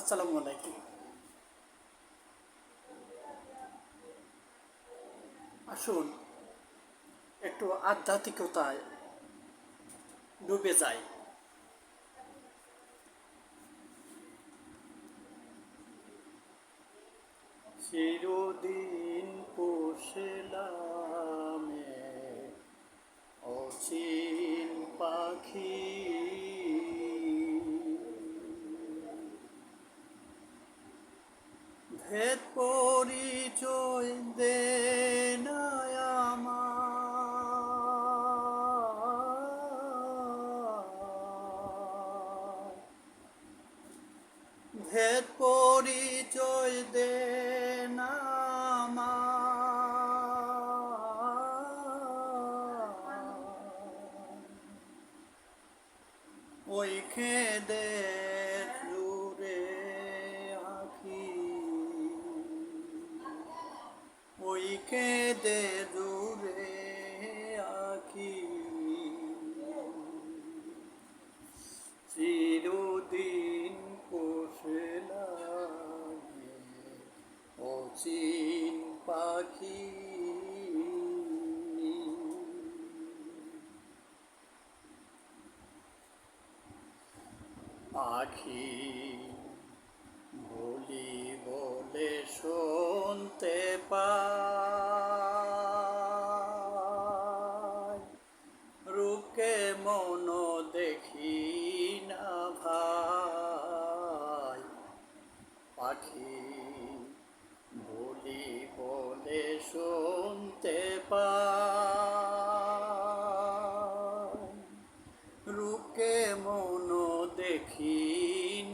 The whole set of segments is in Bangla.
আসসালামু আলাইকুম। আসুন একটু আধ্যাত্মিকতায় ডুবে যাই। চিরদিন পোষেলাম এক অচিন পাখি, ভেদ পরিচয় দে না আমার, ভেদ পরিচয় দে না আমার। ওই খেদের জুড়ে আঁখি, ওই কেঁদে দূরে আঁখি, চিরদিন পোষেলাম অচিন পাখি। পাখি বলি বলে শুনতে পাই, রূপকে মন দেখি না ভাই। পাখি বলি বলে শুনতে পাই, রূপকে মন দেখি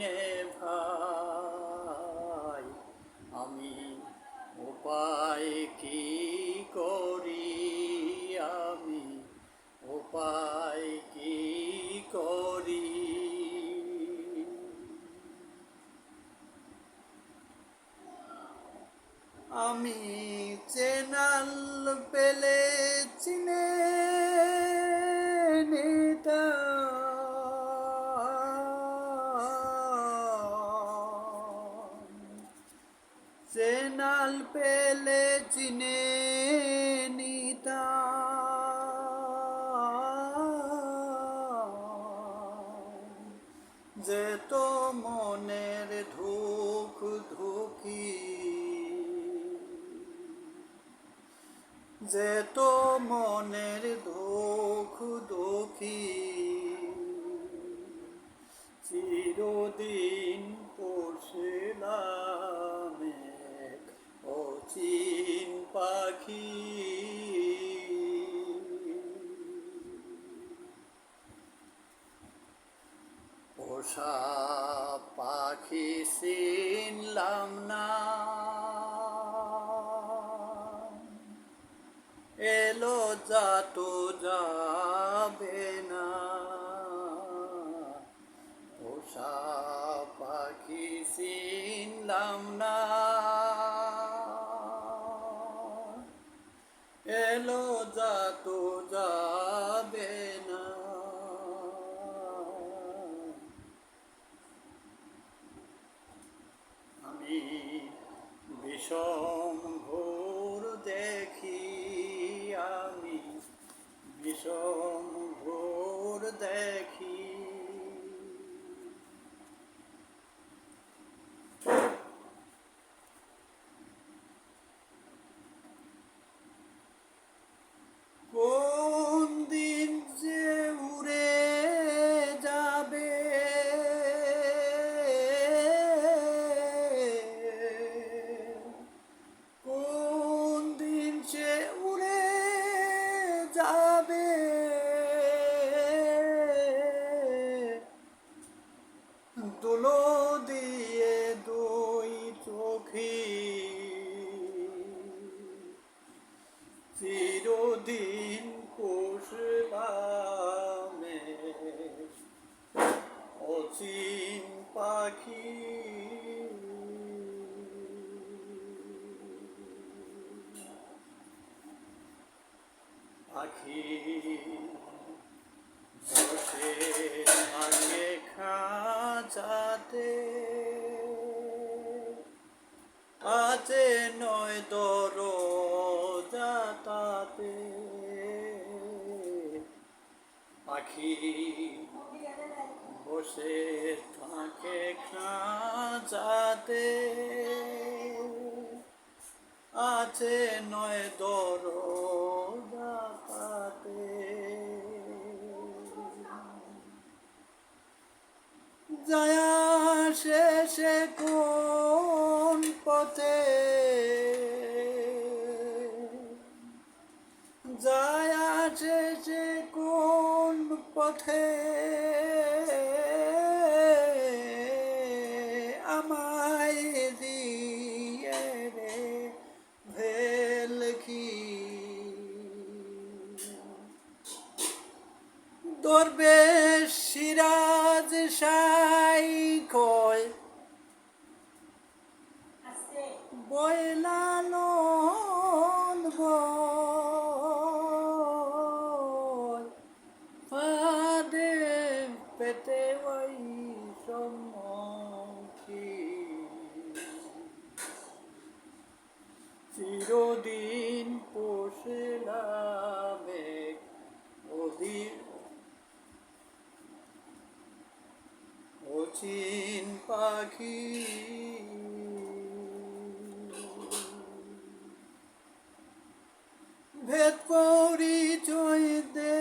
নে ভাই। আমি উপায় কি করি, আমি উপায় কি করি। আমি চেনাল পেলে চিনে নিতাম, চেনাল পেলে চিনে নিতাম, যেত মনের ধুক ধুকি, যেত মনের ধুক ধুকি, চিরদিন পোষেলাম এক অচিন পাখি। পোষা পাখি চিনলাম না, এলো যাতো যাবে না। পোষা পাখি চিনলাম না, এলো যাতো যাবে না। আমি বিষম ঘোর দেখি, আমি বিষম ঘোর দেখি। কোন দিন যে উড়ে যাবে, কোন দিন সে উড়ে যাবে, দুলো দিয়ে দুই চোখি, চিরদিন পোষলাম এক অচিন পাখি। পাখি বসে থাকে খাঁচাতে, পাখি বসে থাকে খাঁচাতে, আছে নয় দরজাতে। যায়া শেষে কোন পথে, যায়া শেষে কোন পথে আমায় দিয়ে রে ভেলকি। দরবেশ সিরাজ শাই কয় বয়লালন বয়, ফাদে পেটে ওই সম্মুখী। চিরদিন পোষেলাম এক অধীর অচিন পাখি। ভেদ পরিচয় দে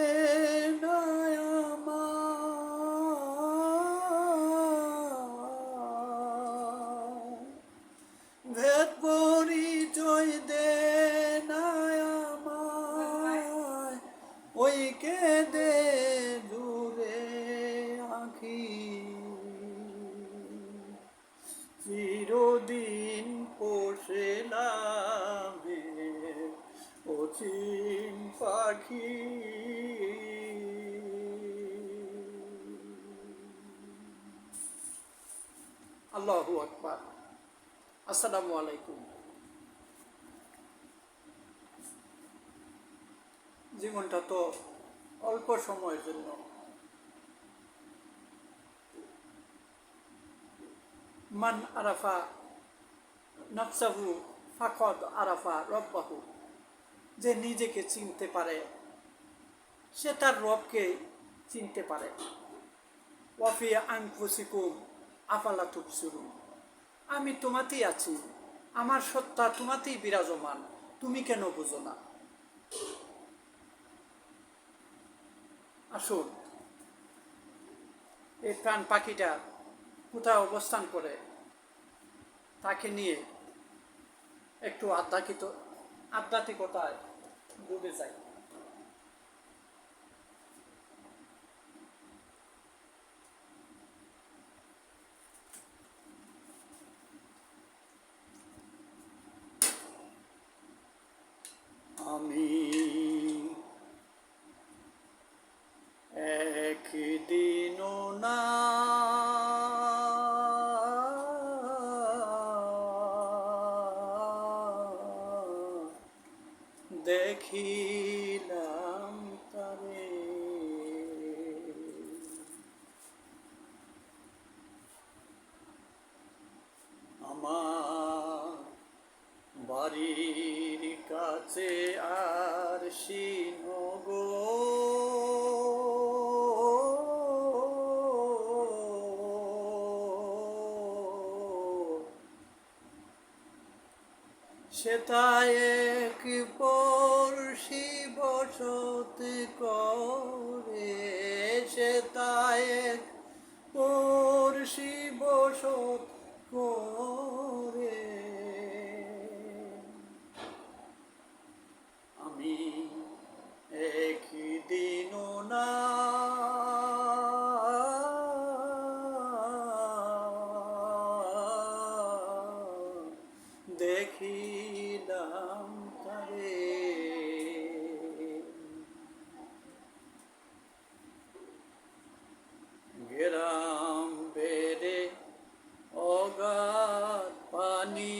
না আমায়, ভেদ পরিচয় দে না আমায়, ওই কে দে দূরে আঁখি। চিরদিন পোষেলাম অচিন পাখি। আল্লাহু আকবার। আসসালামু আলাইকুম। জীবনটা তো অল্প সময়ের জন্য। মান আরাফা নফসাহু ফাকদ আরাফা রব্বাহু। যে নিজেকে চিনতে পারে সে তার রবকে চিনতে পারে। ওয়াফি আনফুসিকুম আফালা তুবসিরুন। আমি তোমাতেই আছি, আমার সত্তা তোমাতেই বিরাজমান, তুমি কেন বুঝো না? আসুন, এই প্রাণ পাখিটা কোথায় অবস্থান করে তাকে নিয়ে একটু আধ্যাত্মিকতায় ডুবে যাই। আমি একদিনও না দেখিলাম তারে, আমার বাড়ির কাছে আর সিনগো, সেটাই এক পড়শি বসত করে, সেটাই এক পড়শি বসত করে। আমি একদিনও না দেখিলাম তারে, গেলাম বেড়ে অগাধ পানি,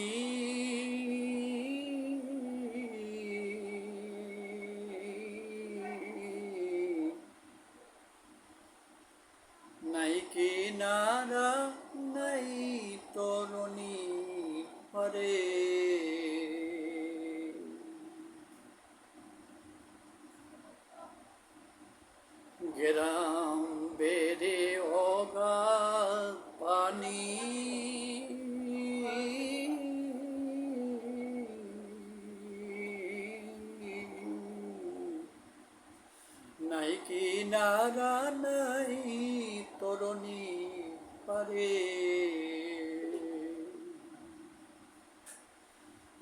নাই কিনারা নাই তরুণী হরে। গ্রাম বেড়ে অগাধ পানি, নাই কিনারা নাই তরণী পারে,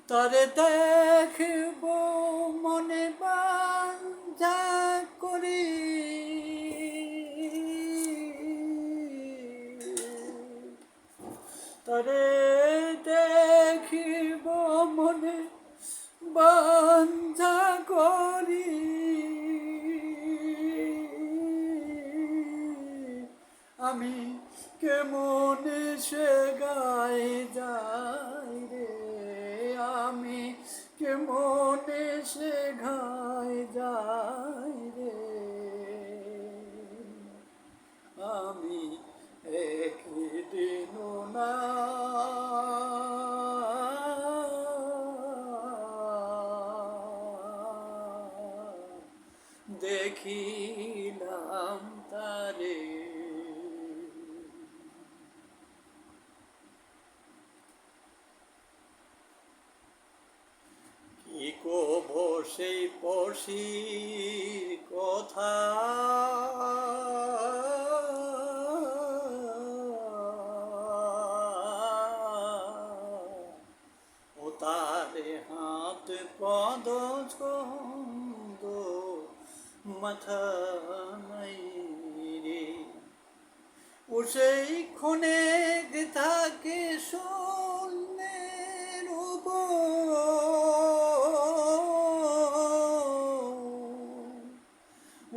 তারে দেখব মনে বাঞ্ছা করি, তারে দেখিব মনে বাঞ্ছা করি, আমি কেমনে সে গায়ে যাই রে, আমি কেমনে সে গায়ে যাই রে, আমি একদিন না দেখিলাম তারে। কি কব সেই পড়শির কথা, ও তারে হাত পদ ছন্দ মাথা নাই রে, ও সেই ক্ষণে থাকে শূন্যের উপর,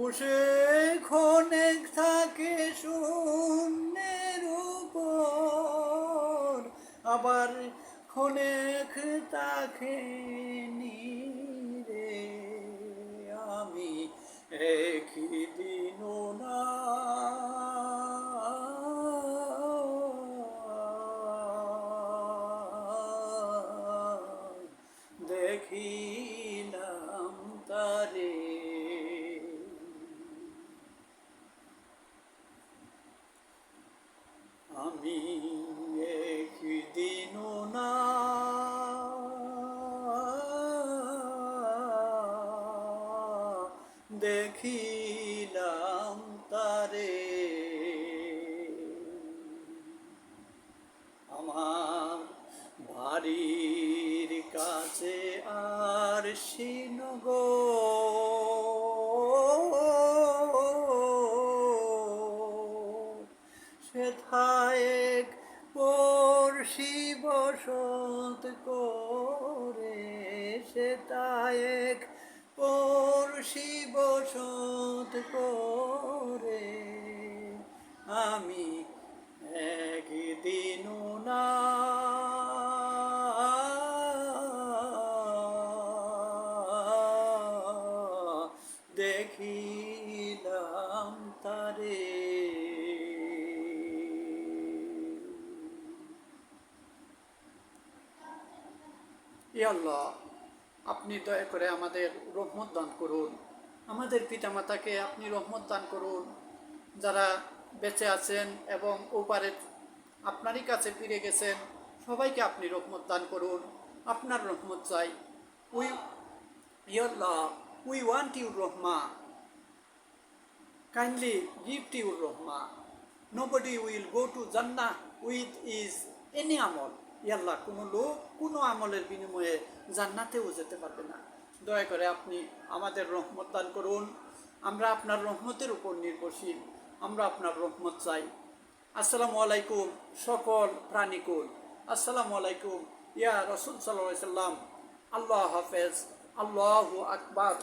ও সেই ক্ষণে থাকে শূন্যের উপর, আবার ক্ষণেক তাকে রে, আমি একদিন না দেখিলাম তারে। আমি একদিন না দেখিলাম তারে, আমার বাড়ির কাছে আর শ্রীনগর, সেথায় এক পড়শি বসত করে, সেথায় এক পড়শি বসত করে, আমি একদিন না দেখিলাম তারে। ইয়া আল্লাহ, আপনি দয়া করে আমাদের রহমত দান করুন, আমাদের পিতামাতাকে আপনি রহমত দান করুন, যারা বেঁচে আছেন এবং ওপারে আপনারই কাছে ফিরে গেছেন, সবাইকে আপনি রহমত দান করুন, আপনার রহমত চাই। ইয়া আল্লাহ, উই ওয়ান্ট ইউর রহমা, kindly give to your rahma. Nobody will go to Jannah with is any amal. ইয়াল্লাহ, কোনো লোক কোনো আমলের বিনিময়ে জান্নাতেও যেতে পারবে না। দয়া করে আপনি আমাদের রহমত দান করুন, আমরা আপনার রহমতের উপর নির্ভরশীল, আমরা আপনার রহমত চাই। আসসালামু আলাইকুম সকল প্রাণীকুল, আসসালামু আলাইকুম ইয়া রাসূল সাল্লাল্লাহু আলাইহি সাল্লাম। আল্লাহ হাফেজ, আল্লাহু আকবার।